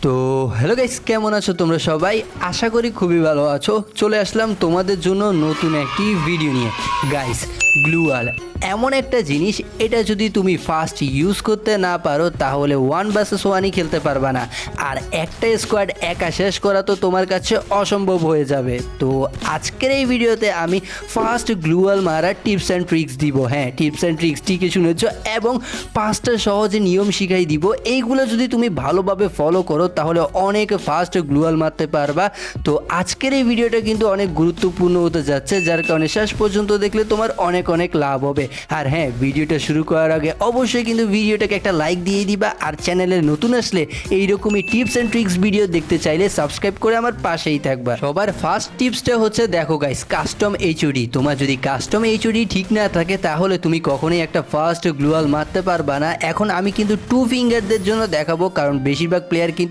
তো hello guys, কেমন আছো তোমরা সবাই? আশা করি খুবই ভালো আছো। চলে আসলাম তোমাদের জন্য নতুন একটি ভিডিও নিয়ে। গাইস, গ্লুয়াল এমন একটা জিনিস, এটা যদি তুমি ফার্স্ট ইউজ করতে না পারো তাহলে 1 vs 1ই খেলতে পারবা না। আর একটা স্কোয়াড একা শেষ করা তো তোমার কাছে অসম্ভব হয়ে যাবে। তো আজকের এই ভিডিওতে আমি ফার্স্ট গ্লুয়াল মারার টিপস অ্যান্ড ট্রিক্স দিব। হ্যাঁ, টিপস অ্যান্ড ট্রিক্স ঠিকই শুনেছ, এবং 5টা সহজে নিয়ম শিখাই দিব। এইগুলো যদি তুমি ভালোভাবে ফলো করো তাহলে অনেক ফাস্ট গ্লুয়াল মারতে পারবা। তো আজকের এই ভিডিওটা কিন্তু অনেক গুরুত্বপূর্ণ হতে যাচ্ছে, যার কারণে শেষ পর্যন্ত দেখলে তোমার অনেক অনেক লাভ হবে। আর হ্যাঁ, ভিডিওটা শুরু করার আগে অবশ্যই কিন্তু ভিডিওটাকে একটা লাইক দিয়ে দিবা। আর চ্যানেলে নতুন আসলে এইরকমই টিপস অ্যান্ড ট্রিক্স ভিডিও দেখতে চাইলে সাবস্ক্রাইব করে আমার পাশেই থাকবা। সবার ফার্স্ট টিপসটা হচ্ছে, দেখো গাইস, কাস্টম এইচওডি। তোমার যদি কাস্টম এইচওডি ঠিক না থাকে তাহলে তুমি কখনোই একটা ফার্স্ট গ্লুয়াল মারতে পারবা না। এখন আমি কিন্তু 2 ফিঙ্গারদের জন্য দেখাবো, কারণ বেশিরভাগ প্লেয়ার কিন্তু